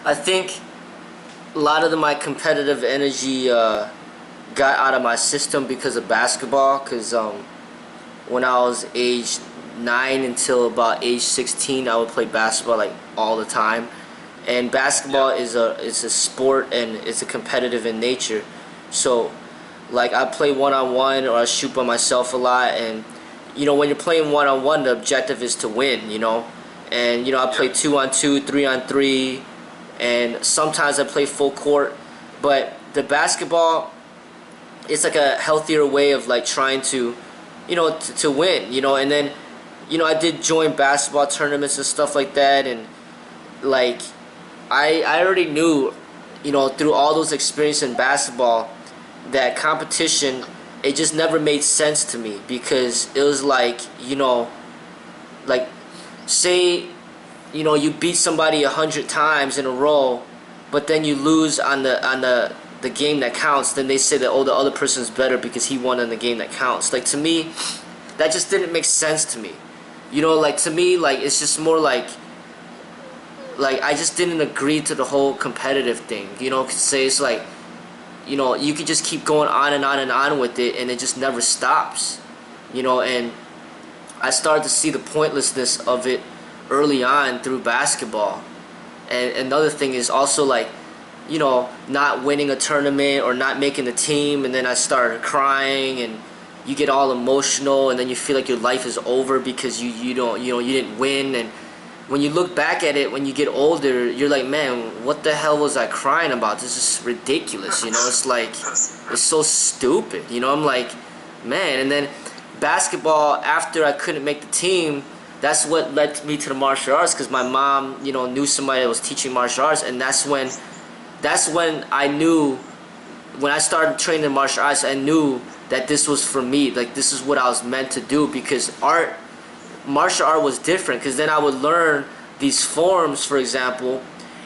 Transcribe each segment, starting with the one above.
I think a lot of my competitive energy got out of my system because of basketball. Because when I was age 9 until about age 16, I would play basketball like all the time. And basketball is a sport, and it's a competitive in nature. So like I play one-on-one, or I shoot by myself a lot. And when you're playing one-on-one, the objective is to win. And I play 2-on-2, 3-on-3, and sometimes I play full court. But the basketball, it's like a healthier way of like trying to to win. And then I did join basketball tournaments and stuff like that. And like I already knew through all those experiences in basketball that competition, it just never made sense to me. Because it was like like say you beat somebody 100 times in a row, but then you lose on the game that counts. Then they say that, oh, the other person's better because he won in the game that counts. Like, to me, that just didn't make sense to me. Like, to me, like, it's just more like I just didn't agree to the whole competitive thing. Say it's like you could just keep going on and on and on with it, and it just never stops. And I started to see the pointlessness of it early on through basketball. And another thing is also like not winning a tournament or not making the team, and then I started crying, and you get all emotional, and then you feel like your life is over because you didn't win. And when you look back at it when you get older, you're like, man, what the hell was I crying about? This is ridiculous. It's like, it's so stupid. I'm like, man. And then basketball, after I couldn't make the team, that's what led me to the martial arts, because my mom knew somebody that was teaching martial arts. And that's when I knew, when I started training martial arts, I knew that this was for me. Like, this is what I was meant to do, because martial art was different. Because then I would learn these forms, for example,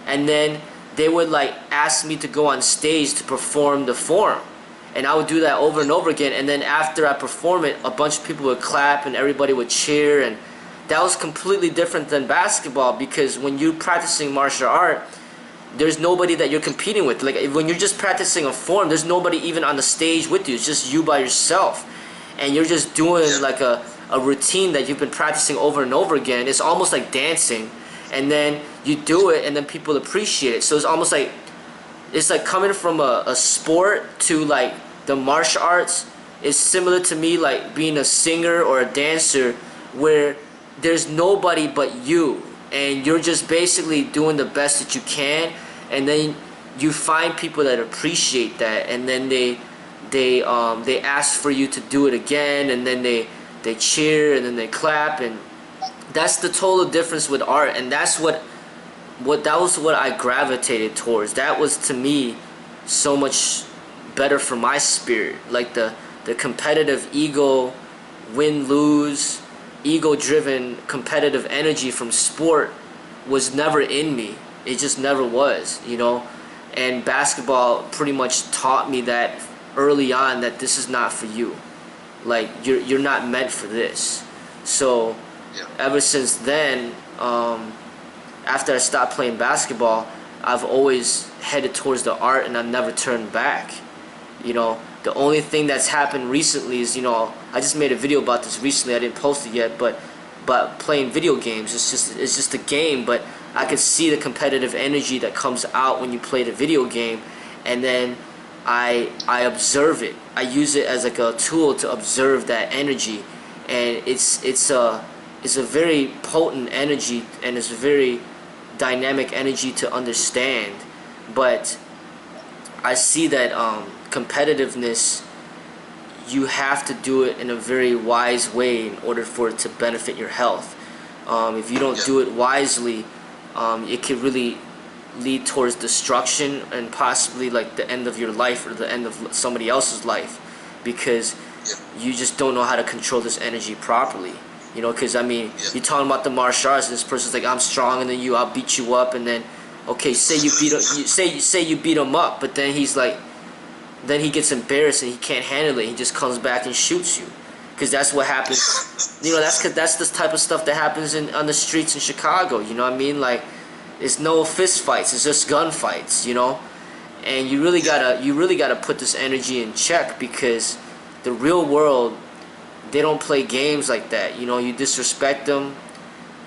and then they would like ask me to go on stage to perform the form, and I would do that over and over again. And then after I perform it, a bunch of people would clap and everybody would cheer. And that was completely different than basketball, because when you're practicing martial art, there's nobody that you're competing with. Like, when you're just practicing a form, there's nobody even on the stage with you. It's just you by yourself, and you're just doing like a routine that you've been practicing over and over again. It's almost like dancing, and then you do it, and then people appreciate it. So it's almost like, it's like coming from a sport to like the martial arts is similar to me like being a singer or a dancer, where there's nobody but you, and you're just basically doing the best that you can. And then you find people that appreciate that, and then they ask for you to do it again, and then they cheer, and then they clap. And that's the total difference with art. And that's what I gravitated towards. That was, to me, so much better for my spirit. Like the competitive ego, win-lose, ego-driven competitive energy from sport was never in me. It just never was, And basketball pretty much taught me that early on, that this is not for you. Like, you're not meant for this. So ever since then, after I stopped playing basketball, I've always headed towards the art, and I've never turned back. The only thing that's happened recently is, I just made a video about this recently. I didn't post it yet, but playing video games, it's just a game, but I could see the competitive energy that comes out when you play the video game, and then I observe it. I use it as like a tool to observe that energy, and it's a very potent energy, and it's a very dynamic energy to understand. But I see that competitiveness, you have to do it in a very wise way in order for it to benefit your health. If you don't do it wisely, it could really lead towards destruction, and possibly like the end of your life, or the end of somebody else's life, because you just don't know how to control this energy properly. Because I mean, you're talking about the martial arts, and this person's like, I'm stronger than you, I'll beat you up. And then, okay, say you beat him up, but then he's like, then he gets embarrassed and he can't handle it. He just comes back and shoots you, because that's what happens. That's the type of stuff that happens on the streets in Chicago. You know what I mean? Like, It's no fist fights. It's just gun fights, you know. And you really gotta put this energy in check, because the real world, they don't play games like that. You know, you disrespect them.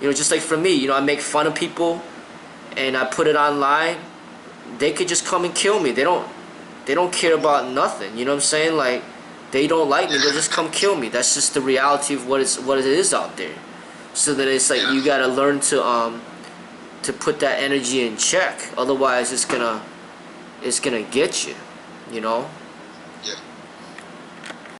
You know, just like for me, you know, I make fun of people and I put it online. They could just come and kill me. They don't care about nothing. You know what I'm saying? Like, they don't like me, they'll just come kill me. That's just the reality of what it is out there. So then it's like you gotta learn to put that energy in check. Otherwise, it's gonna get you. You know.